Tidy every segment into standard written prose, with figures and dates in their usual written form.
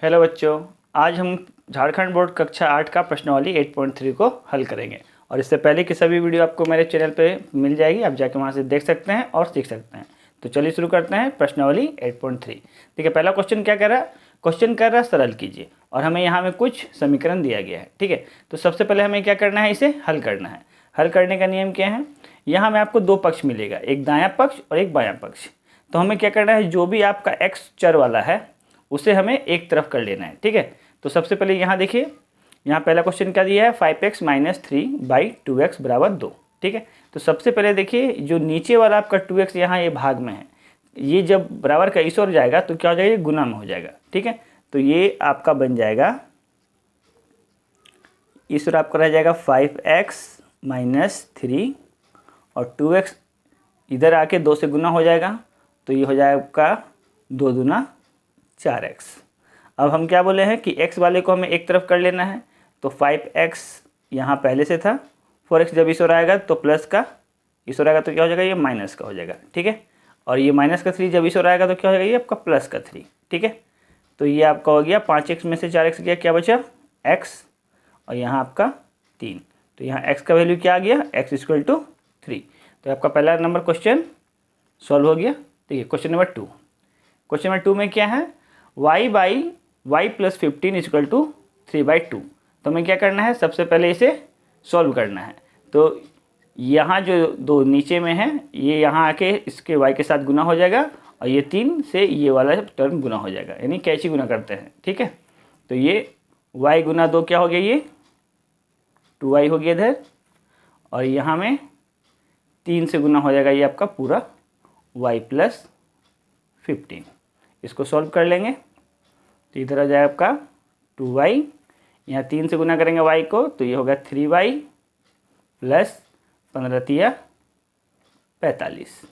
Hello बच्चों, आज हम झारखंड बोर्ड कक्षा 8 का प्रश्नावली 8.3 को हल करेंगे। और इससे पहले की सभी वीडियो आपको मेरे चैनल पे मिल जाएगी, आप जाके वहाँ से देख सकते हैं और सीख सकते हैं। तो चलिए शुरू करते हैं प्रश्नावली 8.3। ठीक है, पहला क्वेश्चन क्या कर रहा है? क्वेश्चन कर रहा है सरल कीजिए, और हमें यहाँ में कुछ समीकरण दिया गया है। ठीक है, तो सबसे पहले हमें क्या करना है, इसे हल करना है। हल करने का नियम क्या है? यहाँ में आपको दो पक्ष मिलेगा, एक दायां पक्ष और एक बायां पक्ष। तो हमें क्या करना है, जो भी आपका एक्स चर वाला है उसे हमें एक तरफ कर लेना है। ठीक है, तो सबसे पहले यहाँ देखिए, यहाँ पहला क्वेश्चन क्या दिया है, 5x - 3/2x = 2। ठीक है, तो सबसे पहले देखिए जो नीचे वाला आपका 2x यहाँ ये भाग में है, ये जब बराबर का इस ओर जाएगा तो क्या हो जाएगा, ये गुना में हो जाएगा। ठीक है, तो ये आपका बन जाएगा, इस ओर आपका रह जाएगा 5x - 3 और 2x इधर आके 2 से गुना हो जाएगा, तो ये हो जाएगा आपका 2 दूना 4x। अब हम क्या बोले हैं कि x वाले को हमें एक तरफ कर लेना है, तो 5x यहाँ पहले से था, 4x जब इस ओर आएगा तो प्लस का, इस ओर आएगा तो क्या हो जाएगा, ये माइनस का हो जाएगा। ठीक है, और ये माइनस का 3 जब इस ओर आएगा तो क्या हो जाएगा, ये आपका प्लस का 3। ठीक है, तो ये आपका हो गया 5x में से 4x गया, क्या बचा x, और यहाँ आपका 3। तो यहाँ x का वैल्यू क्या आ गया, x = 3। तो आपका पहला नंबर क्वेश्चन सॉल्व हो गया। ठीक है, क्वेश्चन नंबर 2। क्वेश्चन नंबर 2 में क्या है, y/y + 15 = 3/2। तो हमें क्या करना है, सबसे पहले इसे सॉल्व करना है। तो यहाँ जो दो नीचे में है, ये यहाँ आके इसके y के साथ गुना हो जाएगा, और ये 3 से ये वाला टर्म गुना हो जाएगा, यानी कैची गुना करते हैं। ठीक है, तो ये y × 2 क्या हो गया, ये 2y हो गया इधर, और यहाँ में 3 से गुना हो जाएगा, ये आपका पूरा y + 15। इसको सॉल्व कर लेंगे तो इधर आ जाए आपका 2y, यहाँ 3 से गुना करेंगे y को, तो ये होगा 3y + 15 × 45।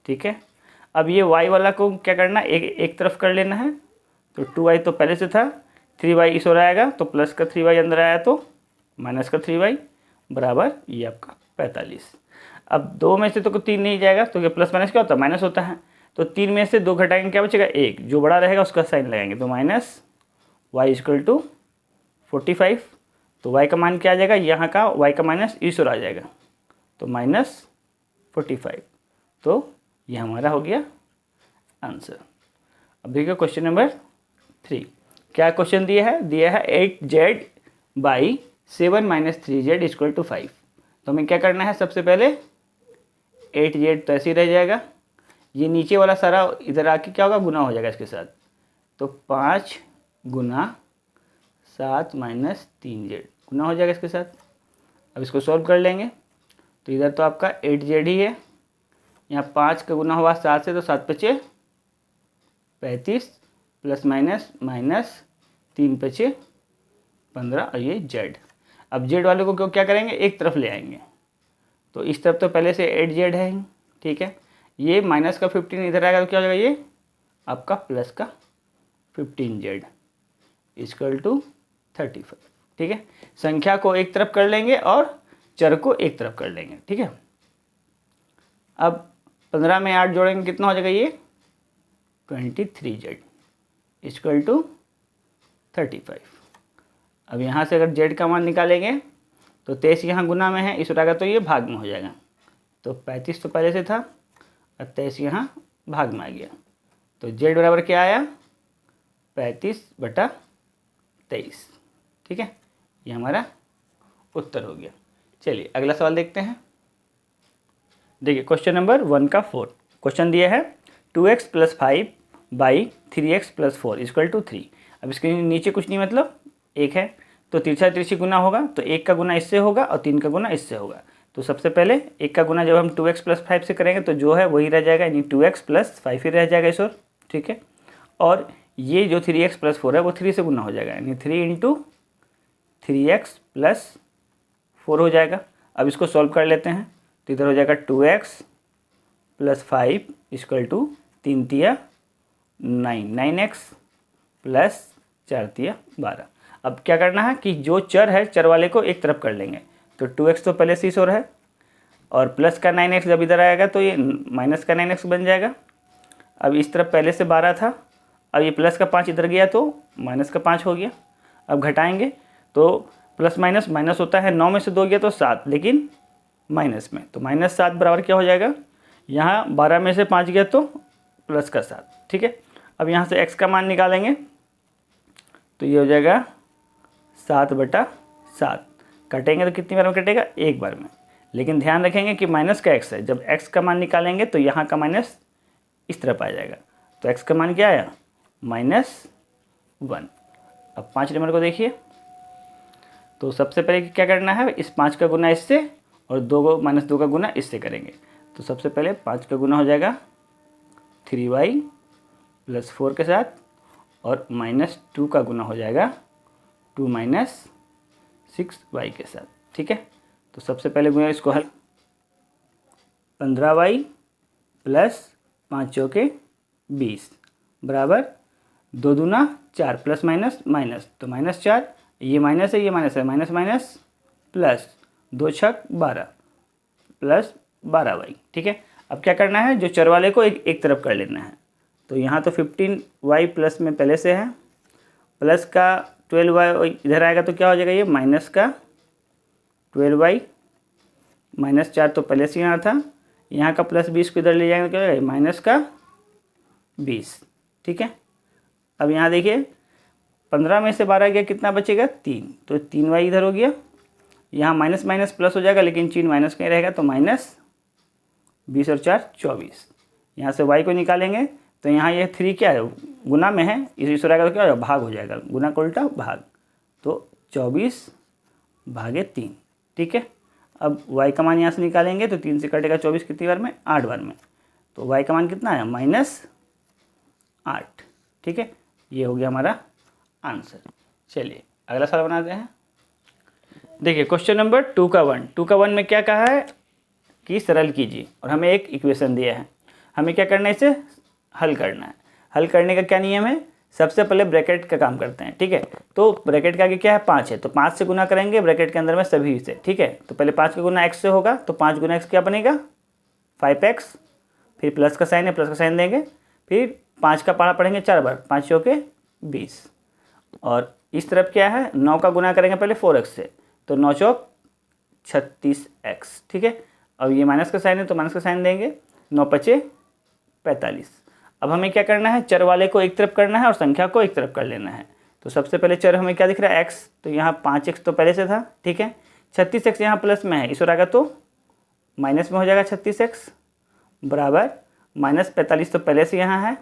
ठीक है, अब ये y वाला को क्या करना, एक तरफ कर लेना है। तो 2y तो पहले से था, 3y इस ओर आएगा तो प्लस का 3y अंदर आया तो माइनस का 3y बराबर ये आपका 45। अब 2 में से तो 3 नहीं जाएगा, तो ये प्लस माइनस क्या होता है, माइनस होता है। तो 3 में से 2 घटाएंगे, क्या बचेगा, 1, जो बड़ा रहेगा उसका साइन लगाएंगे, तो -y = 45। तो y का मान क्या आ जाएगा, यहाँ का y का माइनस इस ओर आ जाएगा, तो -45। तो ये हमारा हो गया आंसर। अब देखिए क्वेश्चन नंबर 3, क्या क्वेश्चन दिया है 8z/7 - 3z = 5। तो हमें क्या करना है, सबसे पहले 8z तो ऐसे ही रह जाएगा, ये नीचे वाला सारा इधर आके क्या होगा, गुना हो जाएगा इसके साथ, तो 5 × 7 - 3z गुना हो जाएगा इसके साथ। अब इसको सॉल्व कर लेंगे, तो इधर तो आपका 8z ही है, यहाँ 5 का गुना हुआ 7 से, तो 7 × 5 = 35 ± -3 × 5 = 15, और ये z। अब z वाले को क्या करेंगे, एक तरफ ले आएंगे, तो इस तरफ तो पहले से 8z है। ठीक है, ये माइनस का 15 इधर आएगा तो क्या हो जाएगा, ये आपका प्लस का 15z = 35। ठीक है, संख्या को एक तरफ कर लेंगे और चर को एक तरफ कर लेंगे। ठीक है, अब 15 में 8 जोड़ेंगे, कितना हो जाएगा, ये 23z = 35। अब यहाँ से अगर z का मान निकालेंगे तो 23 यहाँ गुना में है, इस ओर तो ये भाग में हो जाएगा, तो 35 तो पहले से था, और 23 यहाँ भाग में आ गया, तो z बराबर क्या आया, 35/23। ठीक है, ये हमारा उत्तर हो गया। चलिए अगला सवाल देखते हैं। देखिए क्वेश्चन नंबर 1 का 4 क्वेश्चन दिया है 2x + 5/3x + 4 = 3। अब इसके नीचे कुछ नहीं, मतलब 1 है, तो तिरछा तिरछी गुना होगा, तो 1 का गुना इससे होगा और 3 का गुना इससे होगा। तो सबसे पहले 1 का गुना जब हम 2x + 5 से करेंगे तो जो है वही रह जाएगा, यानी 2x + 5 ही रह जाएगा इस ओर। ठीक है, और ये जो 3x + 4 है वो 3 से गुना हो जाएगा, यानी 3 × 3x + 4 हो जाएगा। अब इसको सॉल्व कर लेते हैं, तो इधर हो जाएगा 2x + 5 = 3 × 9, 9x + 4 × 12। अब क्या करना है कि जो चर है, चर वाले को एक तरफ कर लेंगे, तो 2x तो पहले से इस ओर है, और प्लस का 9x जब इधर आएगा तो ये माइनस का 9x बन जाएगा। अब इस तरफ पहले से 12 था, अब ये प्लस का 5 इधर गया तो माइनस का 5 हो गया। अब घटाएंगे तो प्लस माइनस माइनस होता है, 9 में से 2 गया तो 7, लेकिन माइनस में, तो -7 बराबर क्या हो जाएगा, यहाँ 12 में से 5 गया तो प्लस का 7। ठीक है, अब यहाँ से x का मान निकालेंगे तो ये हो जाएगा 7/7। कटेंगे तो कितनी बार में कटेगा, एक बार में। लेकिन ध्यान रखेंगे कि माइनस का x है, जब x का मान निकालेंगे तो यहाँ का माइनस इस तरफ आ जाएगा, तो x का मान क्या आया, -1। अब 5 नंबर को देखिए, तो सबसे पहले क्या करना है, इस 5 का गुना इससे और 2 को -2 का गुना इससे करेंगे। तो सबसे पहले 5 का गुना हो जाएगा 3y + 4 के साथ, और -2 का गुना हो जाएगा 2 - 6y के साथ। ठीक है, तो सबसे पहले गुना इसको हल, 15y + 5 चौके 20 बराबर 2 दूना 4, प्लस माइनस माइनस, तो -4, ये माइनस है ये माइनस है, माइनस माइनस प्लस 2 छक 12 प्लस 12y। ठीक है, अब क्या करना है, जो चर वाले को एक तरफ कर लेना है। तो यहाँ तो 15y प्लस में पहले से है, प्लस का 12y इधर आएगा तो क्या हो जाएगा, ये माइनस का 12y, -4 तो पहले से यहाँ था, यहाँ का +20 को इधर ले जाएंगे तो क्या हो जाएगा, -20। ठीक है, अब यहाँ देखिए 15 में से 12 गया, कितना बचेगा, 3, तो 3y इधर हो गया, यहाँ माइनस माइनस प्लस हो जाएगा, लेकिन चिन्ह माइनस कहीं रहेगा, तो -20 और 4 24। यहाँ से y को निकालेंगे तो यहाँ ये 3 क्या है, गुना में है, इस रहेगा तो क्या होगा, भाग हो जाएगा, गुना का उल्टा भाग, तो 24/3। ठीक है, अब y का मान यहाँ से निकालेंगे तो 3 से कटेगा 24 कितनी बार में, 8 बार में, तो y का मान कितना है, -8। ठीक है, ये हो गया हमारा आंसर। चलिए अगला सवाल बनाते हैं। देखिए क्वेश्चन नंबर 2 का 1 में क्या कहा है कि सरल कीजिए, और हमें एक इक्वेशन दिया है, हमें क्या करना है, इसे हल करना है। हल करने का क्या नियम है, सबसे पहले ब्रैकेट का काम करते हैं। ठीक है, तो ब्रैकेट का आगे क्या है, 5 है, तो 5 से गुना करेंगे ब्रैकेट के अंदर में सभी से। ठीक है, तो पहले 5 का गुना x से होगा, तो 5 गुना x क्या बनेगा, 5x, फिर प्लस का साइन है, प्लस का साइन देंगे, फिर 5 का पहाड़ा पढ़ेंगे 4 बार, 5 चौके 20, और इस तरफ क्या है, 9 का गुना करेंगे पहले 4x से, तो 9 चौक 36x। ठीक है, अब ये माइनस का साइन है तो माइनस का साइन देंगे, 9 पचे 45। अब हमें क्या करना है, चर वाले को एक तरफ करना है और संख्या को एक तरफ कर लेना है। तो सबसे पहले चर हमें क्या दिख रहा है, x, तो यहाँ 5x तो पहले से था। ठीक है, 36x यहाँ प्लस में है, इस ओर आएगा तो माइनस में हो जाएगा 36x बराबर -45 तो पहले से यहाँ है,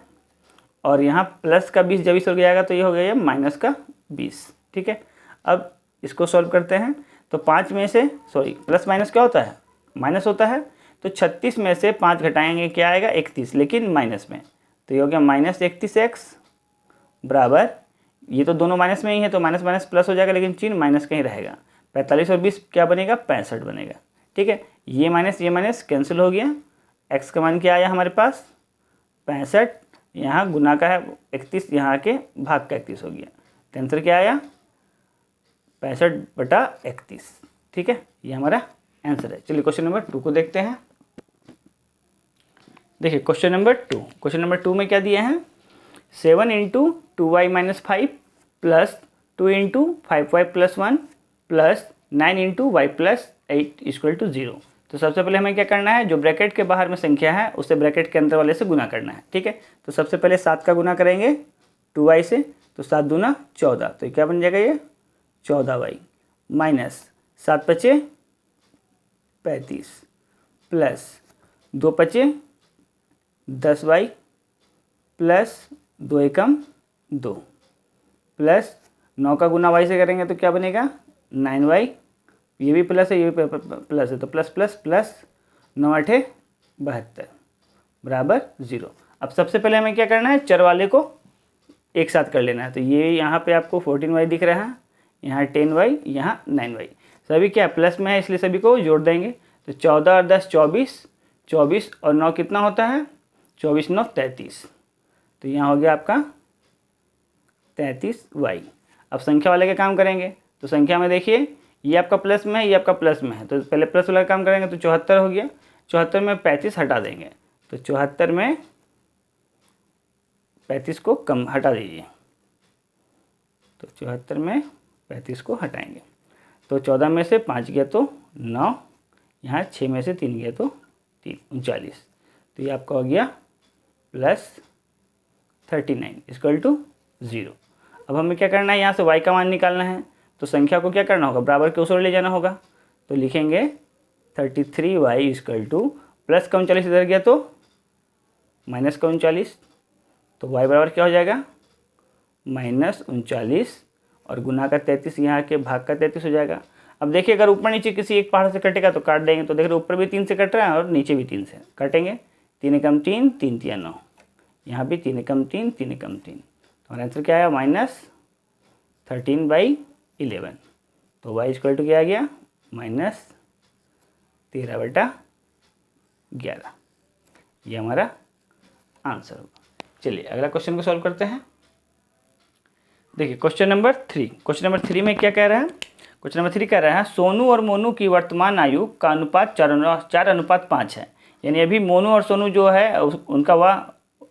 और यहाँ प्लस का 20 जब इस ओर जाएगा तो ये हो गया माइनस का 20। ठीक है, अब इसको सॉल्व करते हैं, तो 5 में से प्लस माइनस क्या होता है, माइनस होता है, तो 36 में से 5 घटाएंगे क्या आएगा, 31, लेकिन माइनस में, तो ये हो गया -31x बराबर, ये तो दोनों माइनस में ही है तो माइनस माइनस प्लस हो जाएगा, लेकिन चिन्ह माइनस कहीं रहेगा, 45 और 20 क्या बनेगा, 65 बनेगा। ठीक है, ये माइनस कैंसिल हो गया, x का मान क्या आया हमारे पास, 65, यहाँ गुना का है 31, यहाँ के भाग का 31 हो गया, तो आंसर क्या आया, 65/31। ठीक है, ये हमारा आंसर है। चलिए क्वेश्चन नंबर 2 को देखते हैं। देखिए क्वेश्चन नंबर 2 में क्या दिया है, 7 × 2y - 5 plus 2 × 5y + 1 plus 9 × y + 8 = 0। तो सबसे पहले हमें क्या करना है, जो ब्रैकेट के बाहर में संख्या है उसे ब्रैकेट के अंदर वाले से गुना करना है। ठीक है, तो सबसे पहले 7 का गुना करेंगे 2y से, तो 7 दूना 14, तो क्या बन जाएगा, ये 14y माइनस 7 पचे 35 प्लस 2 पचे 10y प्लस 2 एकम 2 प्लस 9 का गुना y से करेंगे तो क्या बनेगा, 9y, ये भी प्लस है ये भी प्लस है, तो प्लस प्लस प्लस 9 8 72 बराबर 0। अब सबसे पहले हमें क्या करना है, चर वाले को एक साथ कर लेना है। तो ये यहाँ पे आपको 14y दिख रहा है, यहाँ 10y, यहाँ 9y, सभी क्या प्लस में है इसलिए सभी को जोड़ देंगे। तो 14 और 10 24, 24 और 9 कितना होता है, 24 9 33, तो यहाँ हो गया आपका 33y। अब संख्या वाले का काम करेंगे, तो संख्या में देखिए ये आपका प्लस में है ये आपका प्लस में है, तो पहले प्लस वाला काम करेंगे तो 74 हो गया, 74 में 35 हटा देंगे, तो 74 में 35 को कम हटा दीजिए, तो 74 में 35 को हटाएंगे तो 14 में से 5 गया तो 9, यहाँ 6 में से 3 गया तो 3, 39। तो ये आपका हो गया +39 इक्वल टू 0। अब हमें क्या करना है, यहाँ से y का मान निकालना है, तो संख्या को क्या करना होगा, बराबर के उस ओर ले जाना होगा। तो लिखेंगे 33y इक्वल टू प्लस का 39 इधर गया तो माइनस का 39, तो y बराबर क्या हो जाएगा -39 और गुना का 33, यहाँ के भाग का 33 हो जाएगा। अब देखिए अगर ऊपर नीचे किसी एक पहाड़ से कटेगा तो काट देंगे, तो देख रहे ऊपर भी 3 से कट रहा है और नीचे भी 3 से काटेंगे। 3 एकम 3, 3 तिया 9, यहाँ भी 3 एकम 3, 3 एकम 3, तो हमारा आंसर क्या आया -13/11। तो y इक्वल टू क्या आ गया -13/11, ये हमारा आंसर होगा। चलिए अगला क्वेश्चन को सॉल्व करते हैं। देखिए क्वेश्चन नंबर 3 में क्या कह रहा है, क्वेश्चन नंबर 3 कह रहा है सोनू और मोनू की वर्तमान आयु का अनुपात 4:5 है। यानी अभी मोनू और सोनू जो है उनका वह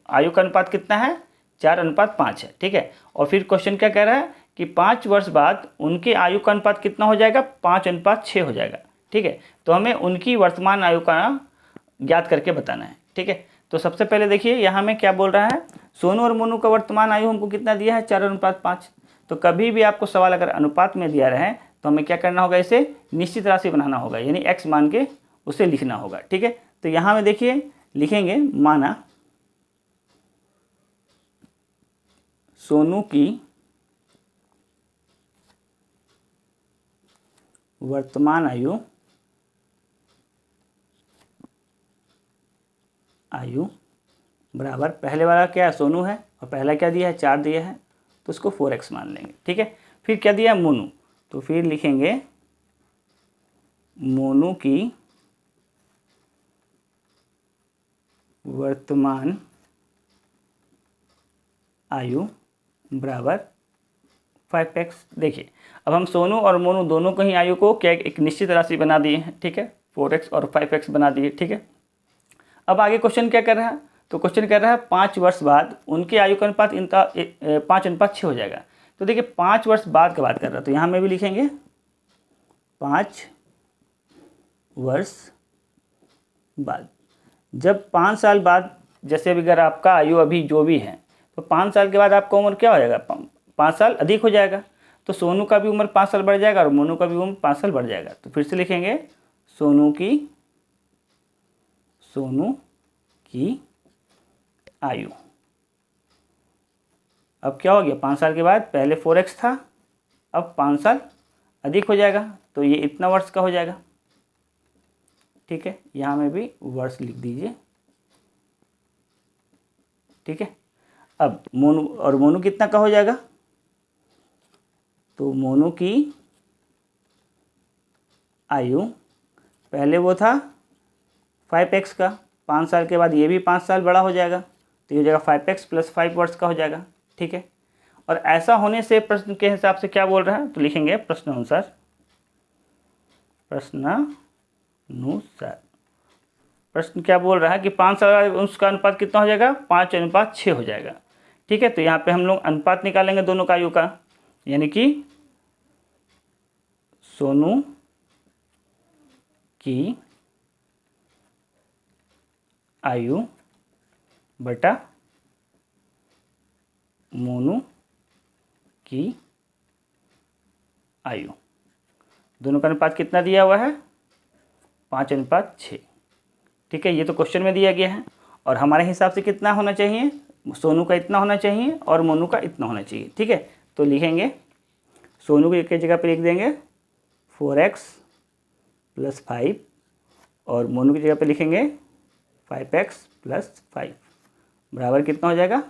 आयु का अनुपात कितना है, 4:5 है। ठीक है, और फिर क्वेश्चन क्या कह रहा है कि 5 वर्ष बाद उनके आयु का अनुपात कितना हो जाएगा, 5:6 हो जाएगा। ठीक है, तो हमें उनकी वर्तमान आयु का ज्ञात करके बताना है। ठीक है, तो सबसे पहले देखिए यहाँ में क्या बोल रहा है, सोनू और मोनू का वर्तमान आयु हमको कितना दिया है, 4:5। तो कभी भी आपको सवाल अगर अनुपात में दिया रहे तो हमें क्या करना होगा, इसे निश्चित राशि बनाना होगा, यानी x मान के उसे लिखना होगा। ठीक है, तो यहाँ में देखिए लिखेंगे माना सोनू की वर्तमान आयु बराबर, पहले वाला क्या है, सोनू है, और पहला क्या दिया है, 4 दिया है, तो उसको 4x मान लेंगे। ठीक है, फिर क्या दिया है, मोनू, तो फिर लिखेंगे मोनू की वर्तमान आयु बराबर 5x। देखिए अब हम सोनू और मोनू दोनों को ही आयु को क्या एक निश्चित राशि बना दिए हैं। ठीक है, 4x और 5x बना दिए। ठीक है, अब आगे क्वेश्चन क्या कर रहा है, तो क्वेश्चन कर रहा है 5 वर्ष बाद उनके आयु का अनुपात 5:6 हो जाएगा। तो देखिए 5 वर्ष बाद की बात कर रहा है, तो यहाँ में भी लिखेंगे 5 वर्ष बाद। जब 5 साल बाद, जैसे अगर आपका आयु अभी जो भी है, तो 5 साल के बाद आपका उम्र क्या हो जाएगा, 5 साल अधिक हो जाएगा। तो सोनू का भी उम्र 5 साल बढ़ जाएगा और मोनू का भी उम्र 5 साल बढ़ जाएगा। तो फिर से लिखेंगे सोनू की आयु, अब क्या हो गया, 5 साल के बाद पहले 4x था, अब 5 साल अधिक हो जाएगा, तो ये इतना वर्ष का हो जाएगा। ठीक है, यहाँ में भी वर्ष लिख दीजिए। ठीक है, अब मोनू कितना का हो जाएगा, तो मोनू की आयु पहले वो था 5x का, 5 साल के बाद ये भी 5 साल बड़ा हो जाएगा, तो ये हो जाएगा 5x + 5 वर्ष का हो जाएगा। ठीक है, और ऐसा होने से प्रश्न के हिसाब से क्या बोल रहा है, तो लिखेंगे प्रश्नानुसार। प्रश्न क्या बोल रहा है कि 5 साल उसका अनुपात कितना हो जाएगा, 5:6 हो जाएगा। ठीक है, तो यहाँ पे हम लोग अनुपात निकालेंगे दोनों का आयु का, यानी कि सोनू की आयु बटा मोनू की आयु, दोनों का अनुपात कितना दिया हुआ है, 5:6। ठीक है, ये तो क्वेश्चन में दिया गया है, और हमारे हिसाब से कितना होना चाहिए, सोनू का इतना होना चाहिए और मोनू का इतना होना चाहिए। ठीक है, तो लिखेंगे सोनू की जगह पे लिख देंगे 4x + 5 और मोनू की जगह पे लिखेंगे 5x + 5 बराबर कितना हो जाएगा,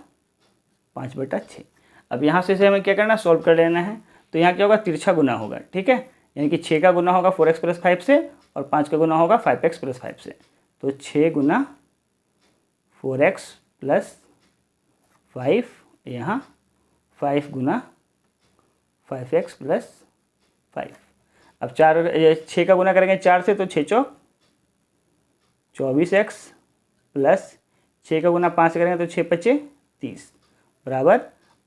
5/6। अब यहाँ से हमें क्या करना है, सॉल्व कर लेना है। तो यहाँ क्या होगा, तिरछा गुना होगा। ठीक है, यानी कि 6 का गुना होगा 4x + 5 से और 5 का गुना होगा 5x + 5 से। तो 6 गुना 4x + 5, यहाँ 5 गुना 5x + 5। अब 6 का गुना करेंगे 4 से, तो 6 चौक 24x प्लस 6 का गुना 5 करेंगे तो 6 × 5 = 30 बराबर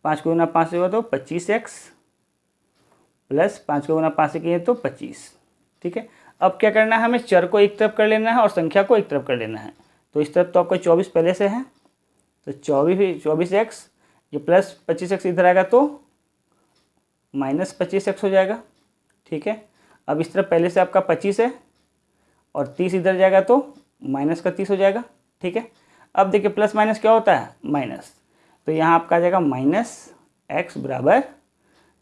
5 को गुना 5 से हुआ तो 25x प्लस 5 को गुना 5 से किए तो 25। ठीक है, अब क्या करना है, हमें चर को एक तरफ कर लेना है और संख्या को एक तरफ कर लेना है। तो इस तरफ तो आपका 24 पहले से है, तो 24x, ये प्लस 25x इधर आएगा तो माइनस 25x हो जाएगा। ठीक है, अब इस तरफ पहले से आपका 25 है और 30 इधर जाएगा तो माइनस का 30 हो जाएगा। ठीक है, अब देखिए प्लस माइनस क्या होता है, माइनस, तो यहाँ आपका आ जाएगा माइनस एक्स बराबर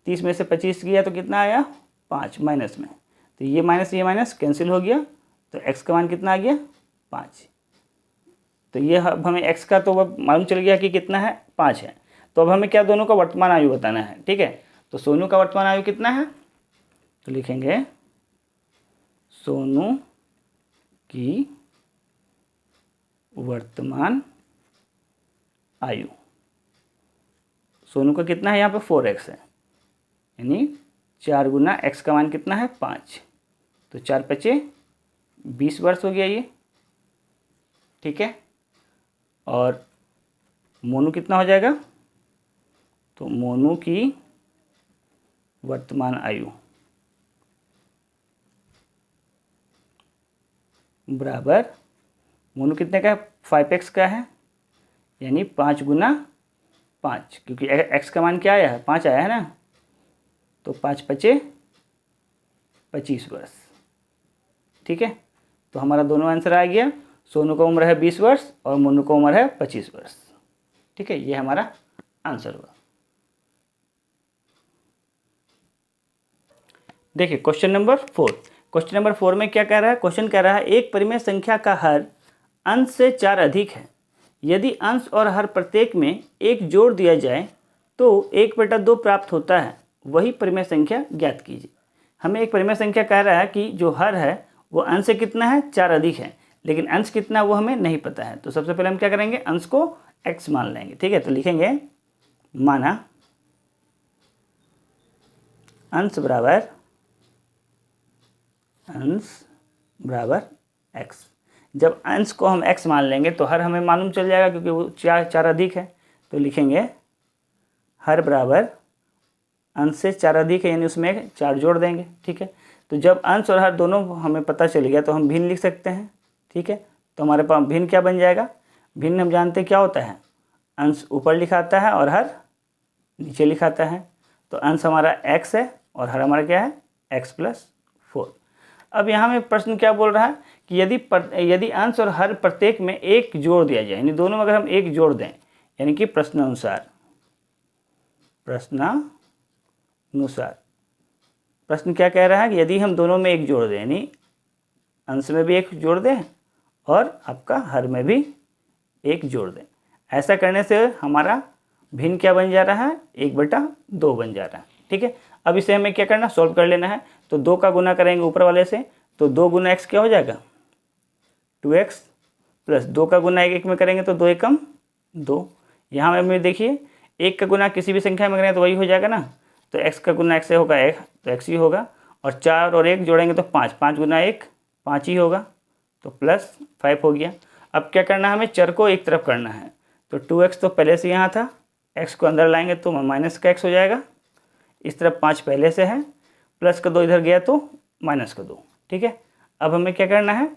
30 में से 25 गया तो कितना आया 5 माइनस में, तो ये माइनस कैंसिल हो गया, तो x का मान कितना आ गया 5। तो ये अब हमें x का तो अब मालूम चल गया कि कितना है 5 है। तो अब हमें क्या दोनों का वर्तमान आयु बताना है। ठीक है, तो सोनू का वर्तमान आयु कितना है, तो लिखेंगे सोनू की वर्तमान आयु, सोनू का कितना है यहाँ पे 4x है, यानी 4 गुना x का मान कितना है 5, तो 4 पचे 20 वर्ष हो गया ये। ठीक है, और मोनू कितना हो जाएगा, तो मोनू की वर्तमान आयु बराबर, मोनू कितने का है 5x का है, यानी 5 गुना 5, क्योंकि x का मान क्या आया है 5 आया है ना, तो 5 पचे 25 वर्ष। ठीक है, तो हमारा दोनों आंसर आ गया, सोनू का उम्र है 20 वर्ष और मोनू का उम्र है 25 वर्ष। ठीक है, ये हमारा आंसर हुआ। देखिए क्वेश्चन नंबर 4, क्वेश्चन नंबर 4 में क्या कह रहा है, क्वेश्चन कह रहा है एक परिमेय संख्या का हर अंश से 4 अधिक है, यदि अंश और हर प्रत्येक में 1 जोड़ दिया जाए तो 1/2 प्राप्त होता है, वही परिमेय संख्या ज्ञात कीजिए। हमें एक परिमेय संख्या कह रहा है कि जो हर है वो अंश से कितना है 4 अधिक है, लेकिन अंश कितना वो हमें नहीं पता है। तो सबसे पहले हम क्या करेंगे, अंश को x मान लेंगे। ठीक है, तो लिखेंगे माना अंश बराबर x। जब अंश को हम x मान लेंगे तो हर हमें मालूम चल जाएगा, क्योंकि वो 4 अधिक है, तो लिखेंगे हर बराबर अंश से 4 अधिक है, यानी उसमें 4 जोड़ देंगे। ठीक है, तो जब अंश और हर दोनों हमें पता चल गया तो हम भिन्न लिख सकते हैं। ठीक है, तो हमारे पास भिन्न क्या बन जाएगा, भिन्न हम जानते हैं क्या होता है, अंश ऊपर लिखाता है और हर नीचे लिखाता है। तो अंश हमारा x है और हर हमारा क्या है x + 4। अब यहाँ में प्रश्न क्या बोल रहा है कि यदि अंश और हर प्रत्येक में 1 जोड़ दिया जाए, यानी दोनों में अगर हम 1 जोड़ दें, यानी कि प्रश्नानुसार प्रश्न क्या कह रहा है कि यदि हम दोनों में 1 जोड़ दें, यानी अंश में भी 1 जोड़ दें और आपका हर में भी 1 जोड़ दें, ऐसा करने से हमारा भिन्न क्या बन जा रहा है 1/2 बन जा रहा है। ठीक है, अब इसे हमें क्या करना, सॉल्व कर लेना है। तो 2 का गुना करेंगे ऊपर वाले से, तो 2 गुना x क्या हो जाएगा 2x, प्लस 2 का गुना 1 में करेंगे तो 2 एकम 2। यहाँ में देखिए 1 का गुना किसी भी संख्या में करेंगे तो वही हो जाएगा ना, तो x का गुना x से होगा 1, तो x ही होगा, और 4 और 1 जोड़ेंगे तो 5, 5 गुना 1 5 ही होगा, तो +5 हो गया। अब क्या करना है, हमें चर को एक तरफ करना है, तो 2x तो पहले से यहाँ था, x को अंदर लाएंगे तो माइनस का x हो जाएगा, इस तरफ 5 पहले से है, प्लस का 2 इधर गया तो माइनस का 2। ठीक है, अब हमें क्या करना है,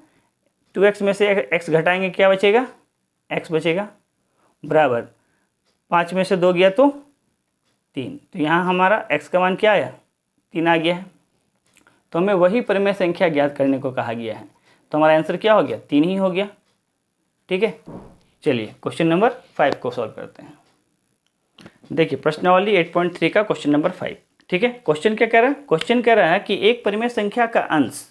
2x में से x घटाएंगे, क्या बचेगा x बचेगा, बराबर 5 में से 2 गया तो 3, तो यहाँ हमारा x का मान क्या आया 3 आ गया है। तो हमें वही परिमेय संख्या ज्ञात करने को कहा गया है, तो हमारा आंसर क्या हो गया 3 ही हो गया। ठीक है, चलिए क्वेश्चन नंबर 5 को सॉल्व करते हैं। देखिए प्रश्नावली 8.3 का क्वेश्चन नंबर 5। ठीक है, क्वेश्चन क्या कह रहा है, क्वेश्चन कह रहा है कि एक परिमेय संख्या का अंश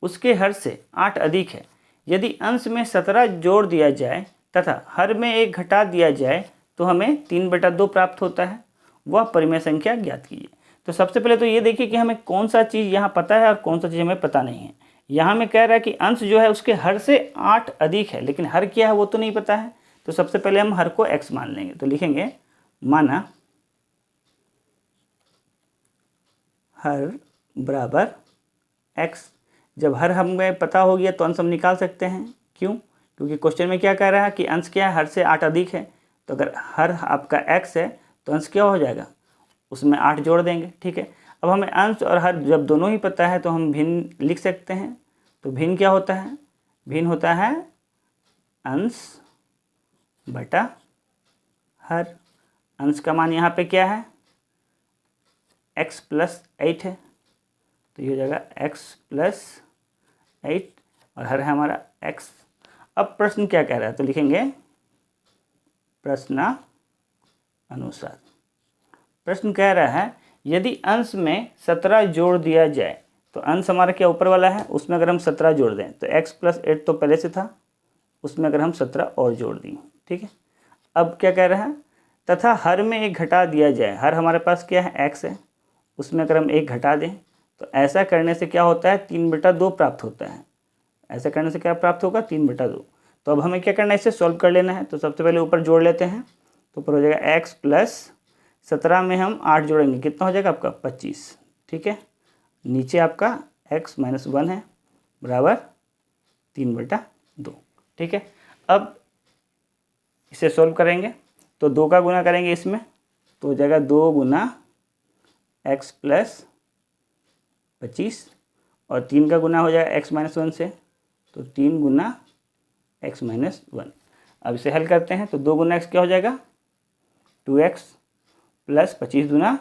उसके हर से 8 अधिक है, यदि अंश में 17 जोड़ दिया जाए तथा हर में 1 घटा दिया जाए तो हमें 3/2 प्राप्त होता है, वह परिमेय संख्या ज्ञात कीजिए। तो सबसे पहले तो ये देखिए कि हमें कौन सा चीज़ यहाँ पता है और कौन सा चीज़ हमें पता नहीं है। यहाँ में कह रहा है कि अंश जो है उसके हर से 8 अधिक है, लेकिन हर क्या है वो तो नहीं पता है। तो सबसे पहले हम हर को x मान लेंगे, तो लिखेंगे माना हर बराबर x। जब हर हमें पता हो गया तो अंश हम निकाल सकते हैं। क्यों? क्योंकि क्वेश्चन में क्या कह रहा है कि अंश क्या है, हर से 8 अधिक है, तो अगर हर आपका x है तो अंश क्या हो जाएगा, उसमें 8 जोड़ देंगे। ठीक है, अब हमें अंश और हर जब दोनों ही पता है तो हम भिन्न लिख सकते हैं। तो भिन्न क्या होता है, भिन्न होता है अंश बटा हर। अंश का मान यहाँ पे क्या है, x प्लस 8 है, तो ये हो जाएगा x प्लस 8 और हर है हमारा x। अब प्रश्न क्या कह रहा है, तो लिखेंगे प्रश्न अनुसार। प्रश्न कह रहा है यदि अंश में 17 जोड़ दिया जाए, तो अंश हमारा क्या ऊपर वाला है, उसमें अगर हम 17 जोड़ दें तो x प्लस 8 तो पहले से था, उसमें अगर हम 17 और जोड़ दें। ठीक है, अब क्या कह रहा है, तथा हर में एक घटा दिया जाए। हर हमारे पास क्या है, x है, उसमें अगर हम एक घटा दें तो ऐसा करने से क्या होता है, 3/2 प्राप्त होता है। ऐसा करने से क्या प्राप्त होगा, 3/2। तो अब हमें क्या करना है, इसे सॉल्व कर लेना है। तो सबसे पहले ऊपर जोड़ लेते हैं, तो ऊपर हो जाएगा x प्लस 17 में हम 8 जोड़ेंगे, कितना हो जाएगा आपका 25। ठीक है, नीचे आपका x माइनस 1 है बराबर 3/2। ठीक है, अब इसे सॉल्व करेंगे तो 2 का गुना करेंगे इसमें, तो हो जाएगा 2 गुना x प्लस 25 और 3 का गुना हो जाएगा x माइनस 1 से, तो 3 गुना x माइनस 1। अब इसे हल करते हैं तो 2 गुना x क्या हो जाएगा, 2x प्लस 25 गुना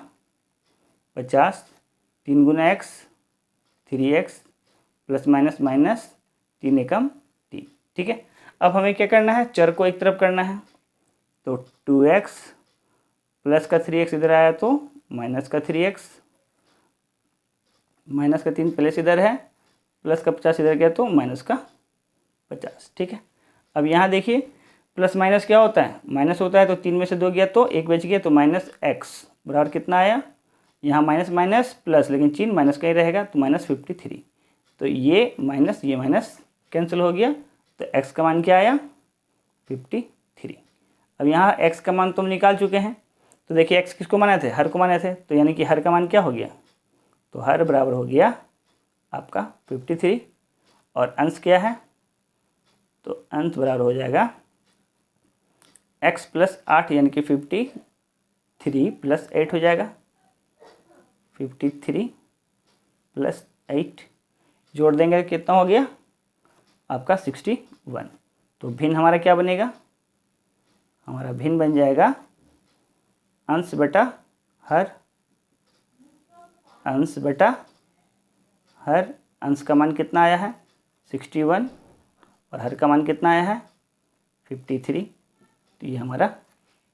50, 3 गुना x 3x plus minus minus 3 एकम 3। ठीक है, अब हमें क्या करना है, चर को एक तरफ करना है। तो 2x प्लस का 3x इधर आया तो माइनस का 3x, माइनस का 3 प्लस इधर है, प्लस का 50 इधर गया तो माइनस का 50। ठीक है, अब यहाँ देखिए प्लस माइनस क्या होता है, माइनस होता है, तो 3 में से 2 गया तो 1 बच गया, तो माइनस x बराबर कितना आया, यहाँ माइनस माइनस प्लस, लेकिन चिन्ह माइनस का ही रहेगा, तो माइनस 53। तो ये माइनस कैंसिल हो गया, तो x का मान क्या आया 53। अब यहाँ x का मान तो हम निकाल चुके हैं, तो देखिए x किसको माने थे, हर को माने थे, तो यानी कि हर का मान क्या हो गया, तो हर बराबर हो गया आपका 53 और अंश क्या है, तो अंश बराबर हो जाएगा x प्लस 8 यानी कि 53 प्लस 8 हो जाएगा, 53 प्लस 8 जोड़ देंगे कितना हो गया आपका 61। तो भिन्न हमारा क्या बनेगा, हमारा भिन्न बन जाएगा अंश बटा हर, अंश बटा हर। अंश का मान कितना आया है 61 और हर का मान कितना आया है 53। तो ये हमारा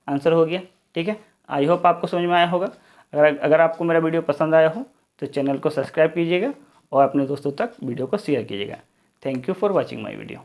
आंसर हो गया। ठीक है, आई होप आपको समझ में आया होगा। अगर आपको मेरा वीडियो पसंद आया हो तो चैनल को सब्सक्राइब कीजिएगा और अपने दोस्तों तक वीडियो को शेयर कीजिएगा। Thank you for watching my video.